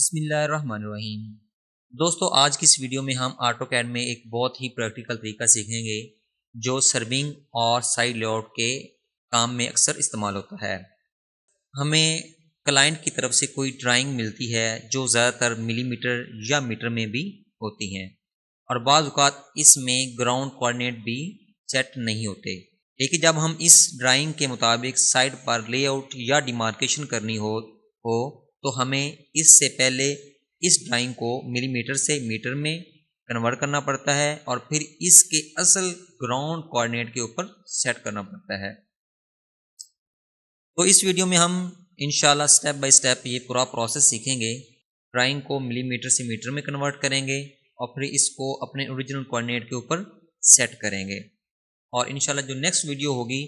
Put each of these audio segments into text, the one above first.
बिस्मिल्लाहिर्रहमानिर्रहीम। दोस्तों, आज की इस वीडियो में हम ऑटोकैड में एक बहुत ही प्रैक्टिकल तरीका सीखेंगे जो सर्विंग और साइड लेआउट के काम में अक्सर इस्तेमाल होता है। हमें क्लाइंट की तरफ से कोई ड्राइंग मिलती है जो ज़्यादातर मिलीमीटर या मीटर में भी होती हैं और बाज़ औक़ात इसमें ग्राउंड कोऑर्डिनेट भी सेट नहीं होते। लेकिन जब हम इस ड्राइंग के मुताबिक साइड पर लेआउट या डिमार्केशन करनी हो तो हमें इससे पहले इस ड्राइंग को मिलीमीटर से मीटर में कन्वर्ट करना पड़ता है और फिर इसके असल ग्राउंड कोऑर्डिनेट के ऊपर सेट करना पड़ता है। तो इस वीडियो में हम इंशाल्लाह स्टेप बाय स्टेप ये पूरा प्रोसेस सीखेंगे। ड्राइंग को मिलीमीटर से मीटर में कन्वर्ट करेंगे और फिर इसको अपने ओरिजिनल कोऑर्डिनेट के ऊपर सेट करेंगे और इंशाल्लाह जो नेक्स्ट वीडियो होगी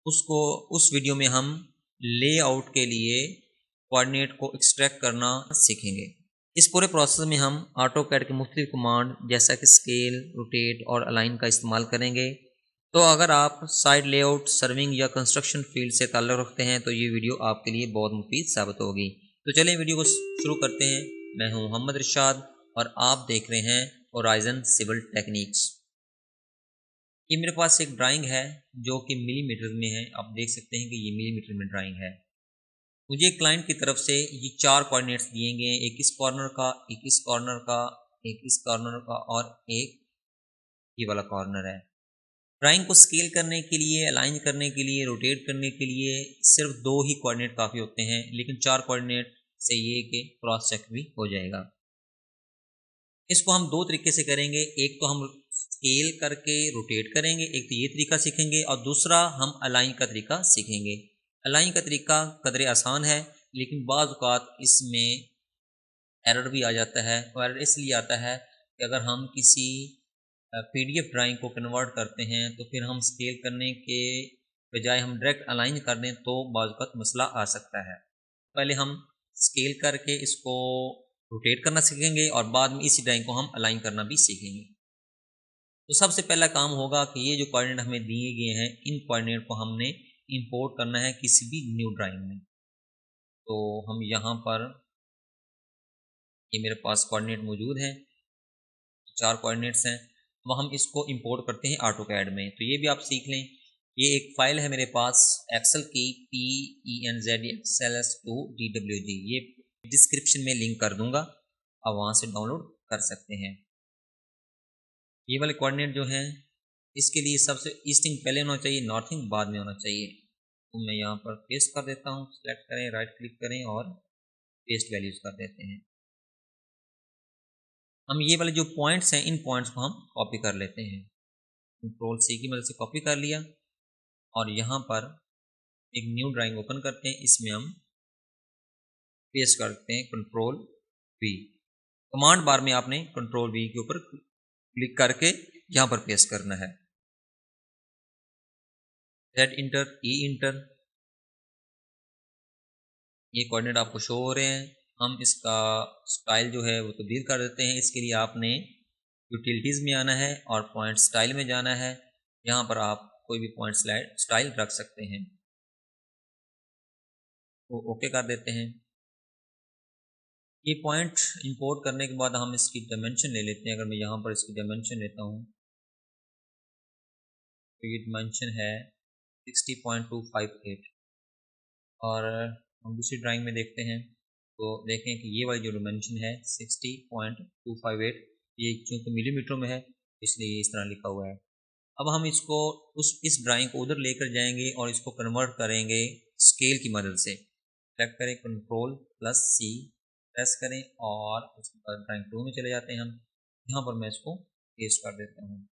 उस वीडियो में हम लेआउट के लिए कोऑर्डिनेट को एक्सट्रैक्ट करना सीखेंगे। इस पूरे प्रोसेस में हम ऑटोकैड के मुख्तलिफ कमांड जैसा कि स्केल, रोटेट और अलाइन का इस्तेमाल करेंगे। तो अगर आप साइड लेआउट, सर्विंग या कंस्ट्रक्शन फील्ड से ताल्लुक़ रखते हैं तो ये वीडियो आपके लिए बहुत मुफीद साबित होगी। तो चलिए वीडियो को शुरू करते हैं। मैं हूँ मोहम्मद इरशाद और आप देख रहे हैं होराइजन सिविल टेक्निक्स। ये मेरे पास एक ड्राइंग है जो कि मिलीमीटर में है। आप देख सकते हैं कि ये मिलीमीटर में ड्राइंग है। मुझे क्लाइंट की तरफ से ये 4 कोऑर्डिनेट्स दिए गए हैं, एक इस कॉर्नर का, एक इस कॉर्नर का, एक इस कॉर्नर का और एक ये वाला कॉर्नर है। ड्राइंग को स्केल करने के लिए, अलाइन करने के लिए, रोटेट करने के लिए सिर्फ 2 ही कोऑर्डिनेट काफ़ी होते हैं, लेकिन 4 कोऑर्डिनेट से ये कि क्रॉस चेक भी हो जाएगा। इसको हम 2 तरीके से करेंगे। एक तो हम स्केल करके रोटेट करेंगे, एक तो ये तरीका सीखेंगे और दूसरा हम अलाइन का तरीका सीखेंगे। अलाइन का तरीका कदरे आसान है लेकिन बाज़ औक़ात इसमें एरर भी आ जाता है और एरर इसलिए आता है कि अगर हम किसी पीडीएफ ड्राइंग को कन्वर्ट करते हैं तो फिर हम स्केल करने के बजाय हम डायरेक्ट अलाइन कर दें तो बाज़ औक़ात मसला आ सकता है। पहले हम स्केल करके इसको रोटेट करना सीखेंगे और बाद में इसी ड्राइंग को हम अलाइन करना भी सीखेंगे। तो सबसे पहला काम होगा कि ये जो कोऑर्डिनेट हमें दिए गए हैं, इन कोऑर्डिनेट को हमने इंपोर्ट करना है किसी भी न्यू ड्राइंग में। तो हम यहाँ पर ये मेरे पास कोऑर्डिनेट मौजूद हैं, 4 कोऑर्डिनेट्स हैं। तो हम इसको इंपोर्ट करते हैं ऑटोकैड में। तो ये भी आप सीख लें। ये एक फ़ाइल है मेरे पास एक्सेल की PENZXLS2DWG। ये डिस्क्रिप्शन में लिंक कर दूंगा, आप वहाँ से डाउनलोड कर सकते हैं। ये वाले कोऑर्डिनेट जो हैं इसके लिए सबसे ईस्टिंग पहले होना चाहिए, नॉर्थिंग बाद में होना चाहिए। तो मैं यहाँ पर पेस्ट कर देता हूँ, सेलेक्ट करें, राइट क्लिक करें और पेस्ट वैल्यूज़ कर देते हैं। हम ये वाले जो पॉइंट्स हैं इन पॉइंट्स को हम कॉपी कर लेते हैं। कंट्रोल C की मदद से कॉपी कर लिया और यहाँ पर एक न्यू ड्राइंग ओपन करते हैं। इसमें हम पेस्ट करते हैं कंट्रोल V। कमांड बार में आपने कंट्रोल V के ऊपर क्लिक करके यहाँ पर पेस्ट करना है। Z इंटर, E इंटर, ये कोऑर्डिनेट आपको शो हो रहे हैं। हम इसका स्टाइल जो है वो तब्दील कर देते हैं। इसके लिए आपने यूटिलिटीज़ में आना है और पॉइंट स्टाइल में जाना है। यहाँ पर आप कोई भी पॉइंट स्टाइल रख सकते हैं। तो ओके कर देते हैं। ये पॉइंट इंपोर्ट करने के बाद हम इसकी डायमेंशन ले लेते हैं। अगर मैं यहाँ पर इसकी डायमेंशन लेता हूँ तो ये डायमेंशन है 60.258 और हम दूसरी ड्राइंग में देखते हैं तो देखें कि ये वाली जो डायमेंशन है 60.258, ये चूँकि मिलीमीटर में है इसलिए इस तरह लिखा हुआ है। अब हम इसको इस ड्राइंग को उधर लेकर जाएंगे और इसको कन्वर्ट करेंगे स्केल की मदद से। सेलेक्ट करें, कंट्रोल+C प्रेस करें और उसके बाद ड्राइंग 2 में चले जाते हैं हम। यहाँ पर मैं इसको पेस्ट कर देता हूँ।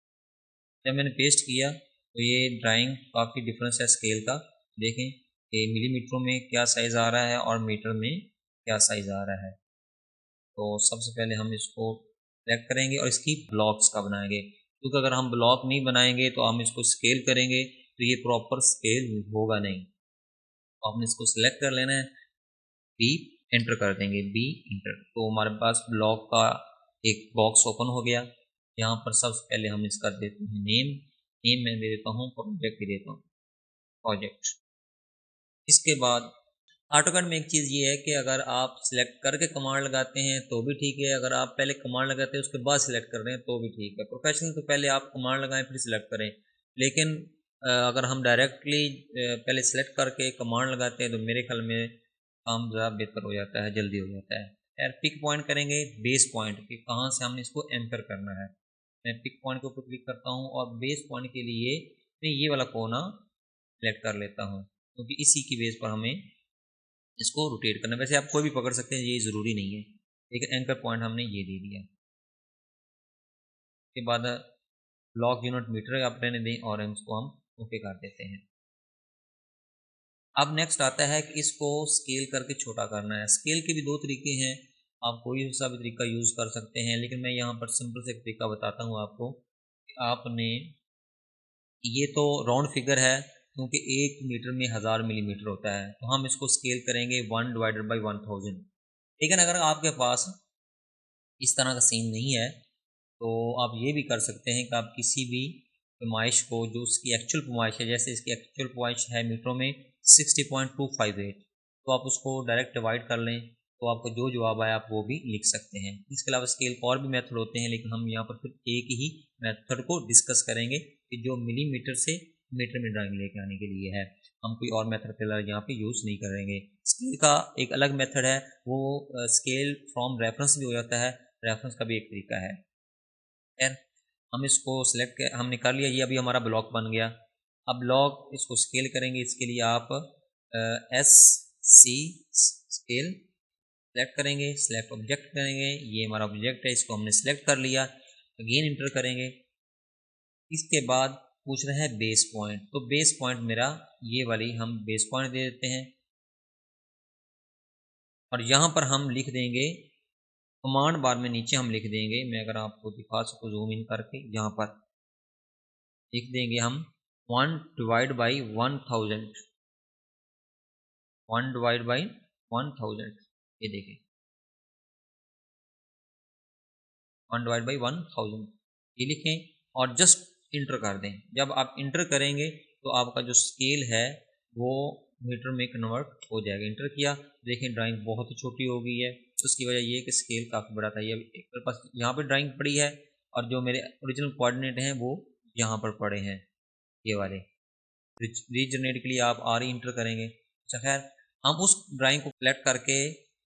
जब मैंने पेस्ट किया तो ये ड्राइंग काफ़ी डिफरेंस है स्केल का। देखें कि मिलीमीटरों में क्या साइज़ आ रहा है और मीटर में क्या साइज़ आ रहा है। तो सबसे पहले हम इसको सेलेक्ट करेंगे और इसकी ब्लॉक्स का बनाएंगे, क्योंकि अगर हम ब्लॉक नहीं बनाएंगे तो हम इसको स्केल करेंगे तो ये प्रॉपर स्केल होगा नहीं। तो हमने इसको सिलेक्ट कर लेना है, B एंटर कर देंगे, B इंटर। तो हमारे पास ब्लॉक का एक बॉक्स ओपन हो गया। यहाँ पर सबसे पहले हम इसका देते हैं नेम मैं दे देता हूँ, प्रोजेक्ट भी देता हूँ, प्रोजेक्ट। इसके बाद ऑटोकैड में एक चीज़ ये है कि अगर आप सिलेक्ट करके कमांड लगाते हैं तो भी ठीक है, अगर आप पहले कमांड लगाते हैं उसके बाद सिलेक्ट कर रहे हैं तो भी ठीक है। प्रोफेशनल तो पहले आप कमांड लगाएं फिर सिलेक्ट करें, लेकिन अगर हम डायरेक्टली पहले सिलेक्ट करके कमांड लगाते हैं तो मेरे ख्याल में काम ज़्यादा बेहतर हो जाता है, जल्दी हो जाता है। खैर पिक पॉइंट करेंगे बेस पॉइंट कि कहाँ से हमने इसको एंकर करना है। मैं पिक पॉइंट के ऊपर क्लिक करता हूँ और बेस पॉइंट के लिए मैं ये वाला कोना सेलेक्ट कर लेता हूँ, क्योंकि इसी की बेस पर हमें इसको रोटेट करना है। वैसे आप कोई भी पकड़ सकते हैं, ये ज़रूरी नहीं है, लेकिन एंकर पॉइंट हमने ये दे दिया। उसके बाद ब्लॉक यूनिट मीटर आप रहने दें और इसको हम ओके कर देते हैं। अब नेक्स्ट आता है कि इसको स्केल करके छोटा करना है। स्केल के भी दो तरीके हैं, आप कोई सा भी तरीका यूज़ कर सकते हैं, लेकिन मैं यहाँ पर सिंपल से एक तरीका बताता हूँ आपको। आपने ये तो राउंड फिगर है, क्योंकि 1 मीटर में 1000 मिलीमीटर होता है, तो हम इसको स्केल करेंगे 1/1000। लेकिन अगर आपके पास इस तरह का सीन नहीं है तो आप ये भी कर सकते हैं कि आप किसी भी पैमाइश को, जो उसकी एक्चुअल पैमाइश है, जैसे इसकी एक्चुअल पैमाइश है मीटरों में 60.258, तो आप उसको डायरेक्ट डिवाइड कर लें तो आपको जो जवाब आया आप वो भी लिख सकते हैं। इसके अलावा स्केल के और भी मेथड होते हैं, लेकिन हम यहाँ पर फिर एक ही मेथड को डिस्कस करेंगे कि जो मिलीमीटर से मीटर में ड्राइंग लेके आने के लिए है। हम कोई और मेथड फिलहाल यहाँ पे यूज़ नहीं करेंगे। स्केल का एक अलग मेथड है, वो स्केल फ्रॉम रेफरेंस भी हो जाता है, रेफरेंस का भी एक तरीका है। खैर हम इसको सिलेक्ट हमने कर लिया, ये अभी हमारा ब्लॉक बन गया। अब ब्लॉक इसको स्केल करेंगे, इसके लिए आप एस सी स्केल सेलेक्ट करेंगे, सेलेक्ट ऑब्जेक्ट करेंगे, ये हमारा ऑब्जेक्ट है, इसको हमने सेलेक्ट कर लिया। अगेन इंटर करेंगे। इसके बाद पूछ रहे हैं बेस पॉइंट, तो बेस पॉइंट मेरा ये वाली हम बेस पॉइंट दे देते हैं और यहाँ पर हम लिख देंगे कमांड बार में नीचे हम लिख देंगे, मैं अगर आपको दिखा सकूँ जूम इन करके, यहाँ पर लिख देंगे हम 1/1000, 1/1000, ये देखें 1/1000 ये लिखें और जस्ट इंटर कर दें। जब आप इंटर करेंगे तो आपका जो स्केल है वो मीटर में कन्वर्ट हो जाएगा। इंटर किया, देखें ड्राइंग बहुत ही छोटी हो गई है, उसकी वजह ये है कि स्केल काफ़ी बड़ा था। ये मेरे पास यहाँ पे ड्राइंग पड़ी है और जो मेरे ओरिजिनल कोऑर्डिनेट हैं वो यहाँ पर पड़े हैं, ये वाले। रीजनरेट के लिए आप आर ही इंटर करेंगे। अच्छा खैर हम उस ड्राइंग को सेलेक्ट करके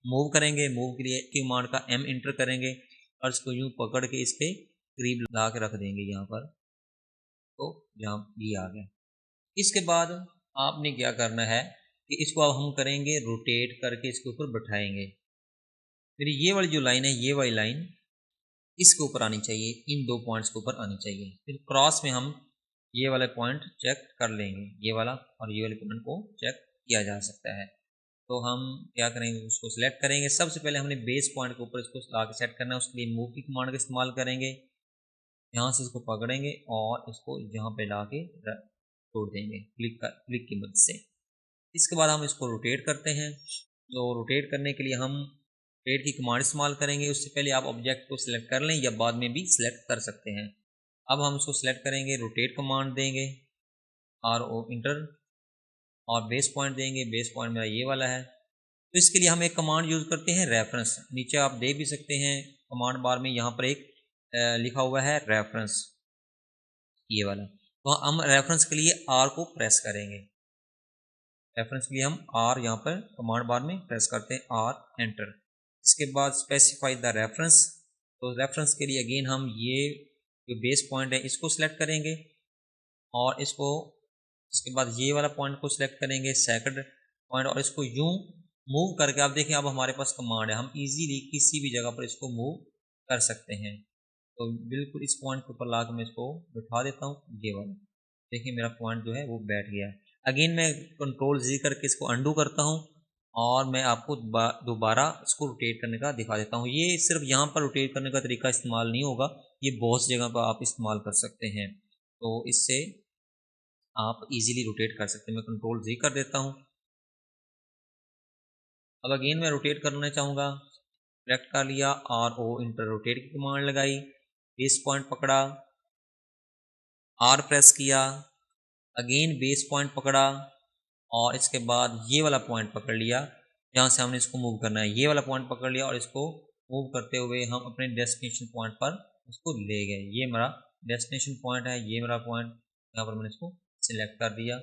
मूव करेंगे। मूव के लिए कमांड का एम इंटर करेंगे और इसको यूँ पकड़ के इसके करीब ला के रख देंगे यहाँ पर, तो यहाँ ये आ गया। इसके बाद आपने क्या करना है कि इसको अब हम करेंगे रोटेट करके इसके ऊपर बैठाएंगे। फिर ये वाली जो लाइन है, ये वाली लाइन इसके ऊपर आनी चाहिए, इन दो पॉइंट्स के ऊपर आनी चाहिए। फिर क्रॉस में हम ये वाला पॉइंट चेक कर लेंगे, ये वाला और ये वाले पॉइंट को चेक किया जा सकता है। तो हम क्या करेंगे, उसको सिलेक्ट करेंगे। सबसे पहले हमने बेस पॉइंट के ऊपर इसको ला के सेट करना है, उसके लिए मूव की कमांड का इस्तेमाल करेंगे। यहाँ से इसको पकड़ेंगे और इसको यहाँ पे ला के छोड़ देंगे क्लिक की मदद से। इसके बाद हम इसको रोटेट करते हैं। तो रोटेट करने के लिए हम रोटेट की कमांड इस्तेमाल करेंगे। उससे पहले आप ऑब्जेक्ट को सिलेक्ट कर लें या बाद में भी सिलेक्ट कर सकते हैं। अब हम इसको सिलेक्ट करेंगे, रोटेट कमांड देंगे, RO इंटर और बेस पॉइंट देंगे। बेस पॉइंट मेरा ये वाला है, तो इसके लिए हम एक कमांड यूज़ करते हैं रेफरेंस। नीचे आप दे भी सकते हैं कमांड बार में, यहाँ पर एक लिखा हुआ है रेफरेंस, ये वाला। तो हम रेफरेंस के लिए R को प्रेस करेंगे। रेफरेंस के लिए हम R यहाँ पर कमांड बार में प्रेस करते हैं, R एंटर। इसके बाद स्पेसिफाई द रेफरेंस, तो रेफरेंस के लिए अगेन हम ये जो बेस पॉइंट है इसको सिलेक्ट करेंगे और इसके बाद ये वाला पॉइंट को सिलेक्ट करेंगे, सेकंड पॉइंट, और इसको यूं मूव करके आप देखें अब हमारे पास कमांड है, हम इजीली किसी भी जगह पर इसको मूव कर सकते हैं। तो बिल्कुल इस पॉइंट के ऊपर ला के मैं इसको बिठा देता हूँ, ये वाला देखिए मेरा पॉइंट जो है वो बैठ गया है। अगेन मैं Ctrl+Z करके इसको अंडू करता हूँ और मैं आपको दोबारा इसको रोटेट करने का दिखा देता हूँ। ये सिर्फ यहाँ पर रोटेट करने का तरीका इस्तेमाल नहीं होगा, ये बहुत सी जगह पर आप इस्तेमाल कर सकते हैं, तो इससे आप इजीली रोटेट कर सकते हैं। मैं Ctrl+Z कर देता हूँ। अब अगेन मैं रोटेट करना चाहूँगा, सेलेक्ट कर लिया, RO इंटर रोटेट की कमांड लगाई, बेस पॉइंट पकड़ा, R प्रेस किया, अगेन बेस पॉइंट पकड़ा, और इसके बाद ये वाला पॉइंट पकड़ लिया जहाँ से हमने इसको मूव करना है, ये वाला पॉइंट पकड़ लिया और इसको मूव करते हुए हम अपने डेस्टिनेशन पॉइंट पर उसको ले गए। ये मेरा डेस्टिनेशन पॉइंट है, ये मेरा पॉइंट, यहाँ पर मैंने इसको सिलेक्ट कर दिया।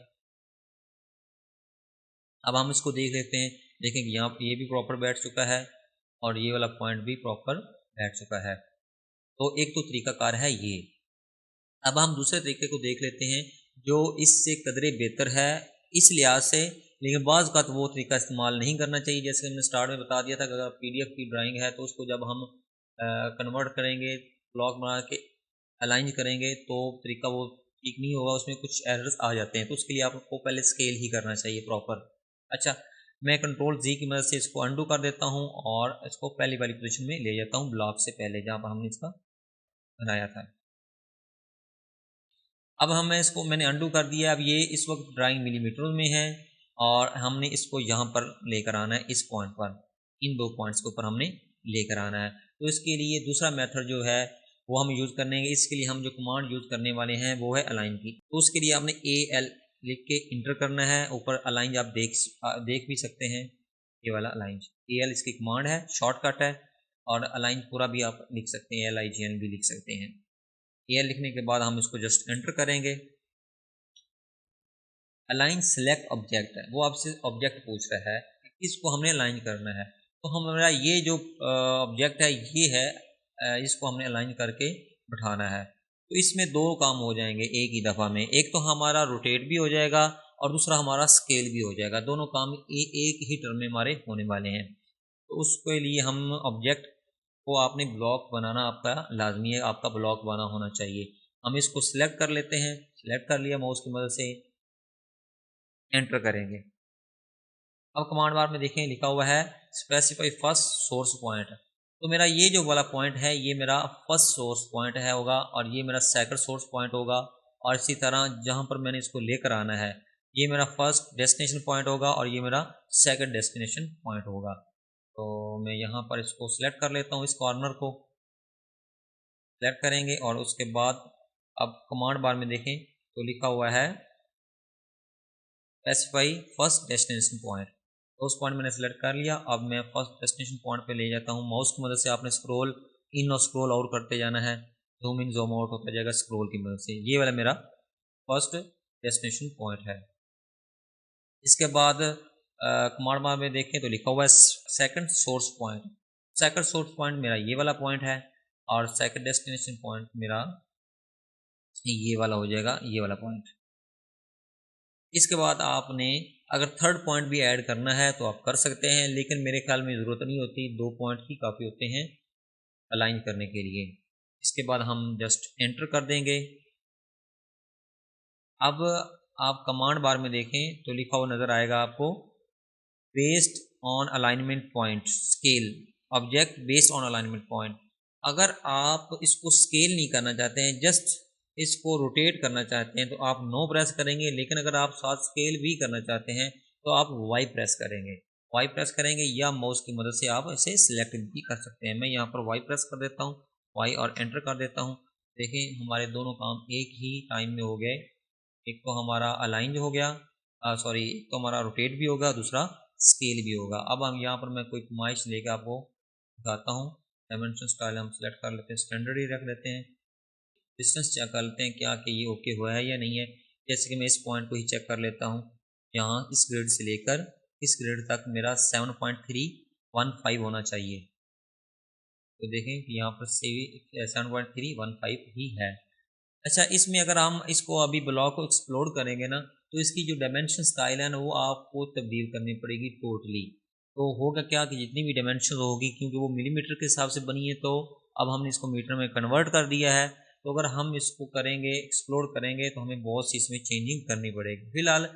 अब हम इसको देख लेते हैं, देखें कि यहाँ पर ये भी प्रॉपर बैठ चुका है और ये वाला पॉइंट भी प्रॉपर बैठ चुका है। तो एक तो तरीकाकार है ये। अब हम दूसरे तरीके को देख लेते हैं जो इससे कदरे बेहतर है इस लिहाज से, लेकिन बाज़ का तो वो तरीका इस्तेमाल नहीं करना चाहिए। जैसे हमने स्टार्ट में बता दिया था कि अगर PDF की ड्राइंग है तो उसको जब हम कन्वर्ट करेंगे, ब्लॉक बना के अलाइन करेंगे तो तरीका वो ठीक नहीं होगा, उसमें कुछ एरर्स आ जाते हैं। तो उसके लिए आपको पहले स्केल ही करना चाहिए प्रॉपर। अच्छा, मैं Ctrl+Z की मदद से इसको अंडू कर देता हूँ और इसको पहली वाली पोजीशन में ले जाता हूँ ब्लॉक से पहले जहाँ पर हमने इसका बनाया था। अब मैंने अंडू कर दिया। अब ये इस वक्त ड्राइंग मिलीमीटर में है और हमने इसको यहाँ पर लेकर आना है, इस पॉइंट पर, इन दो पॉइंट्स के ऊपर हमने लेकर आना है। तो इसके लिए दूसरा मेथड जो है वो हम यूज़ करने के, इसके लिए हम जो कमांड यूज़ करने वाले हैं वो है अलाइन की। तो उसके लिए आपने AL लिख के इंटर करना है। ऊपर अलाइन आप देख भी सकते हैं, ये वाला अलाइन AL इसकी कमांड है, शॉर्टकट है। और अलाइन पूरा भी आप लिख सकते हैं, LIGN भी लिख सकते हैं। AL लिखने के बाद हम इसको जस्ट एंटर करेंगे। अलाइन सेलेक्ट ऑब्जेक्ट है, वो आपसे ऑब्जेक्ट पूछ रहा है कि किसको हमने अलाइन करना है। तो हमारा ये जो ऑब्जेक्ट है ये है, इसको हमने अलाइन करके बैठाना है। तो इसमें दो काम हो जाएंगे एक ही दफ़ा में। एक तो हमारा रोटेट भी हो जाएगा और दूसरा हमारा स्केल भी हो जाएगा। दोनों काम एक ही टर्म में हमारे होने वाले हैं। तो उसके लिए हम ऑब्जेक्ट को, आपने ब्लॉक बनाना आपका लाजमी है, आपका ब्लॉक बना होना चाहिए। हम इसको सिलेक्ट कर लेते हैं, सिलेक्ट कर लिया माउस की मदद से, एंटर करेंगे। अब कमांड बार में देखें लिखा हुआ है स्पेसिफाई फर्स्ट सोर्स पॉइंट। तो मेरा ये जो वाला पॉइंट है ये मेरा फर्स्ट सोर्स पॉइंट है होगा और ये मेरा सेकंड सोर्स पॉइंट होगा। और इसी तरह जहाँ पर मैंने इसको लेकर आना है ये मेरा फर्स्ट डेस्टिनेशन पॉइंट होगा और ये मेरा सेकंड डेस्टिनेशन पॉइंट होगा। तो मैं यहाँ पर इसको सिलेक्ट कर लेता हूँ, इस कॉर्नर को सिलेक्ट करेंगे और उसके बाद अब कमांड बार में देखें तो लिखा हुआ है स्पेसिफाई फर्स्ट डेस्टिनेशन पॉइंट। तो उस पॉइंट मैंने सेलेक्ट कर लिया। अब मैं फर्स्ट डेस्टिनेशन पॉइंट पे ले जाता हूँ। माउस की मदद से आपने स्क्रॉल इन और स्क्रॉल आउट करते जाना है, जूम इन जूम आउट होता जाएगा स्क्रॉल की मदद से। ये वाला मेरा फर्स्ट डेस्टिनेशन पॉइंट है। इसके बाद कमांड बार में देखें तो लिखा हुआ है second source point. Second source point मेरा ये वाला पॉइंट है और सेकंड डेस्टिनेशन पॉइंट मेरा ये वाला हो जाएगा, ये वाला पॉइंट। इसके बाद आपने अगर थर्ड पॉइंट भी ऐड करना है तो आप कर सकते हैं, लेकिन मेरे ख्याल में ज़रूरत नहीं होती, दो पॉइंट ही काफ़ी होते हैं अलाइन करने के लिए। इसके बाद हम जस्ट एंटर कर देंगे। अब आप कमांड बार में देखें तो लिखा हुआ नज़र आएगा आपको based on alignment point scale object based on alignment point. अगर आप इसको स्केल नहीं करना चाहते हैं, जस्ट इसको रोटेट करना चाहते हैं तो आप नो प्रेस करेंगे, लेकिन अगर आप साथ स्केल भी करना चाहते हैं तो आप वाई प्रेस करेंगे। वाई प्रेस करेंगे या माउस की मदद से आप इसे सिलेक्ट भी कर सकते हैं। मैं यहाँ पर वाई प्रेस कर देता हूँ, वाई और एंटर कर देता हूँ। देखें हमारे दोनों काम एक ही टाइम में हो गए। एक तो हमारा अलाइन हो गया, सॉरी, एक तो हमारा रोटेट भी होगा, दूसरा स्केल भी होगा। अब हम यहाँ पर मैं कोई नुमाइश लेकर आपको दिखाता हूँ। डायमेंशन स्टाइल हम सेलेक्ट कर लेते हैं, स्टैंडर्ड ही रख लेते हैं। डिस्टेंस चेक कर लेते हैं क्या कि ये ओके हुआ है या नहीं है। जैसे कि मैं इस पॉइंट को ही चेक कर लेता हूँ। यहाँ इस ग्रिड से लेकर इस ग्रिड तक मेरा 7.315 होना चाहिए। तो देखें कि यहाँ पर 7.315 ही है। अच्छा, इसमें अगर हम इसको अभी ब्लॉक को एक्सप्लोर करेंगे ना तो इसकी जो डायमेंशन स्टाइल है ना वो आपको तब्दील करनी पड़ेगी टोटली। तो होगा क्या कि जितनी भी डायमेंशन होगी, क्योंकि वो मिलीमीटर के हिसाब से बनी है, तो अब हमने इसको मीटर में कन्वर्ट कर दिया है। तो अगर हम इसको करेंगे एक्सप्लोर करेंगे तो हमें बहुत सी इसमें चेंजिंग करनी पड़ेगी। फिलहाल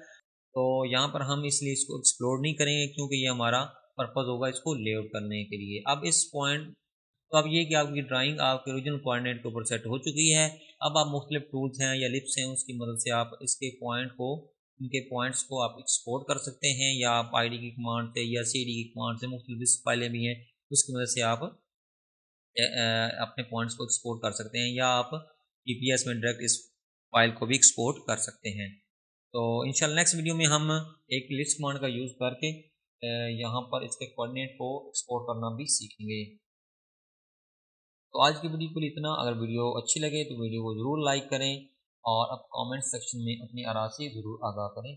तो यहाँ पर हम इसलिए इसको एक्सप्लोर नहीं करेंगे क्योंकि ये हमारा पर्पज़ होगा इसको लेआउट करने के लिए। अब इस पॉइंट तो अब ये कि आपकी ड्राइंग आपके ओरिजिनल कोऑर्डिनेट के ऊपर सेट हो चुकी है। अब आप मुख्तलिफ टूल्स हैं या लिप्स हैं उसकी मदद से आप इसके पॉइंट को, इनके पॉइंट्स को आप एक्सपोर्ट कर सकते हैं, या आप ID की कमांड से या CD की कमांड से, मुख्तलिफ फाइलें भी हैं उसकी मदद से आप अपने पॉइंट्स को एक्सपोर्ट कर सकते हैं, या आप GPS में डायरेक्ट इस फाइल को भी एक्सपोर्ट कर सकते हैं। तो इंशाल्लाह नेक्स्ट वीडियो में हम एक लिस्ट कमांड का यूज़ करके यहाँ पर इसके कोऑर्डिनेट को एक्सपोर्ट करना भी सीखेंगे। तो आज की वीडियो के लिए इतना। अगर वीडियो अच्छी लगे तो वीडियो को ज़रूर लाइक करें और अब कमेंट सेक्शन में अपनी आरा से ज़रूर आगाह करें।